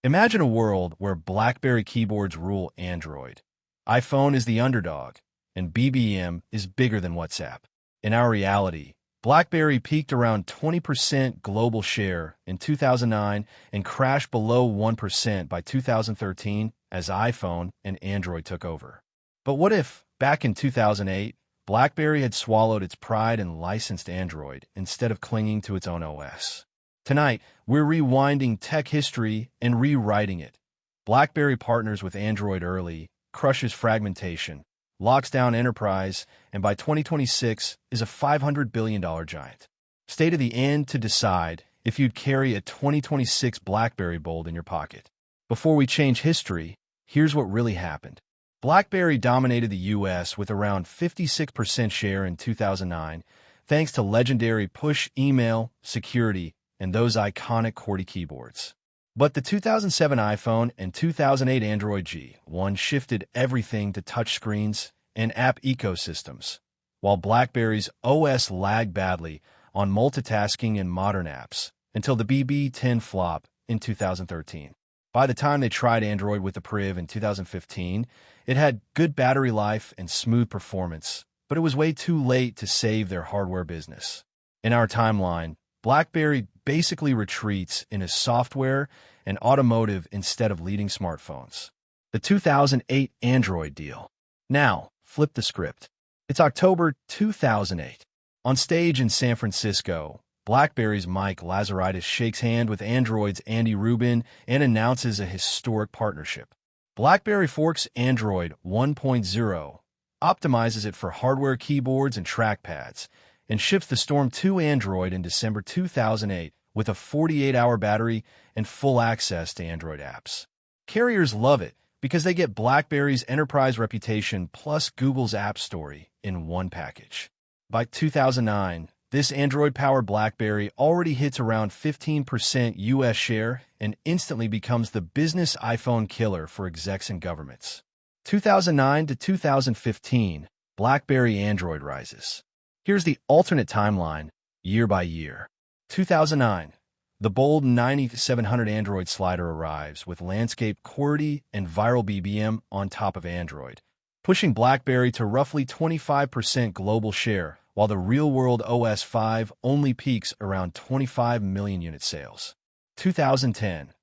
Imagine a world where BlackBerry keyboards rule Android. iPhone is the underdog, and BBM is bigger than WhatsApp. In our reality, BlackBerry peaked around 20% global share in 2009 and crashed below 1% by 2013 as iPhone and Android took over. But what if, back in 2008, BlackBerry had swallowed its pride and licensed Android instead of clinging to its own OS? Tonight, we're rewinding tech history and rewriting it. BlackBerry partners with Android early, crushes fragmentation, locks down enterprise, and by 2026 is a $500 billion giant. Stay to the end to decide if you'd carry a 2026 BlackBerry Bold in your pocket. Before we change history, here's what really happened. BlackBerry dominated the US with around 56% share in 2009, thanks to legendary push email, security, and those iconic QWERTY keyboards. But the 2007 iPhone and 2008 Android G1 shifted everything to touchscreens and app ecosystems, while BlackBerry's OS lagged badly on multitasking and modern apps until the BB10 flop in 2013. By the time they tried Android with the Priv in 2015, it had good battery life and smooth performance, but it was way too late to save their hardware business. In our timeline, BlackBerry basically retreats in a software and automotive instead of leading smartphones. The 2008 Android deal. Now, flip the script. It's October 2008. On stage in San Francisco, BlackBerry's Mike Lazaridis shakes hand with Android's Andy Rubin and announces a historic partnership. BlackBerry forks Android 1.0, optimizes it for hardware keyboards and trackpads, and ships the Storm 2 Android in December 2008 with a 48-hour battery and full access to Android apps. Carriers love it because they get BlackBerry's enterprise reputation plus Google's App Store in one package. By 2009, this Android-powered BlackBerry already hits around 15% US share and instantly becomes the business iPhone killer for execs and governments. 2009 to 2015, BlackBerry Android rises. Here's the alternate timeline, year by year. 2009, the bold 9700 Android slider arrives with landscape QWERTY and viral BBM on top of Android, pushing BlackBerry to roughly 25% global share, while the real-world OS 5 only peaks around 25 million unit sales. 2010,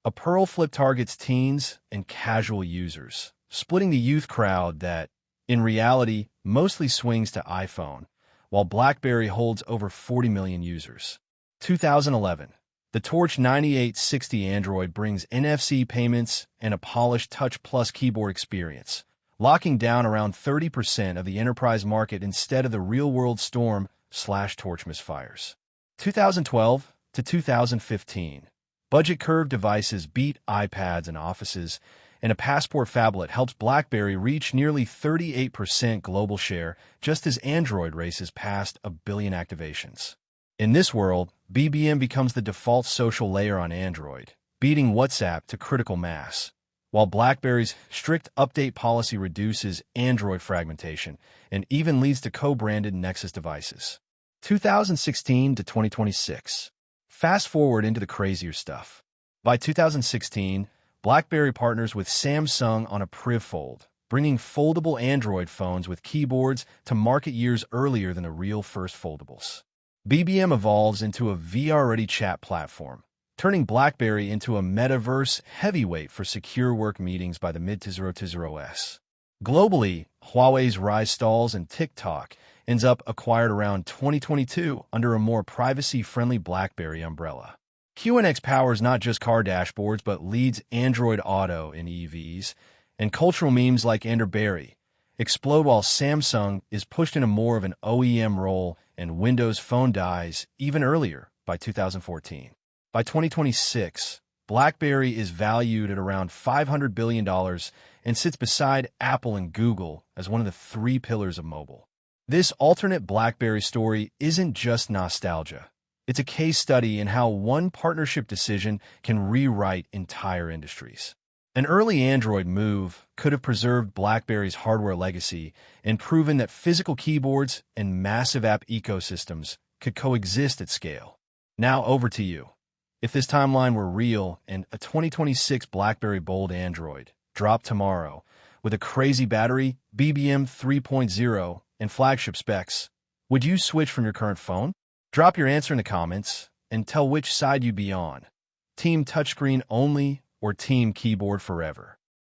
a Pearl flip targets teens and casual users, splitting the youth crowd that, in reality, mostly swings to iPhone, while BlackBerry holds over 40 million users. 2011, the Torch 9860 Android brings NFC payments and a polished Touch Plus keyboard experience, locking down around 30% of the enterprise market instead of the real-world Storm/Torch misfires. 2012 to 2015, budget curve devices beat iPads in offices, and a Passport phablet helps BlackBerry reach nearly 38% global share just as Android races past 1 billion activations. In this world, BBM becomes the default social layer on Android, beating WhatsApp to critical mass, while BlackBerry's strict update policy reduces Android fragmentation and even leads to co-branded Nexus devices. 2016 to 2026. Fast forward into the crazier stuff. By 2016, BlackBerry partners with Samsung on a Priv Fold, bringing foldable Android phones with keyboards to market years earlier than the real first foldables. BBM evolves into a VR-ready chat platform, turning BlackBerry into a metaverse heavyweight for secure work meetings by the mid-2020s. Globally, Huawei's rise stalls and TikTok ends up acquired around 2022 under a more privacy-friendly BlackBerry umbrella. QNX powers not just car dashboards but leads Android Auto in EVs, and cultural memes like Anderberry explode while Samsung is pushed into more of an OEM role and Windows Phone dies even earlier by 2014. By 2026, BlackBerry is valued at around $500 billion and sits beside Apple and Google as one of the 3 pillars of mobile. This alternate BlackBerry story isn't just nostalgia. It's a case study in how one partnership decision can rewrite entire industries. An early Android move could have preserved BlackBerry's hardware legacy and proven that physical keyboards and massive app ecosystems could coexist at scale. Now over to you. If this timeline were real and a 2026 BlackBerry Bold Android dropped tomorrow with a crazy battery, BBM 3.0, and flagship specs, would you switch from your current phone? Drop your answer in the comments and tell which side you'd be on. Team touchscreen only or team keyboard forever?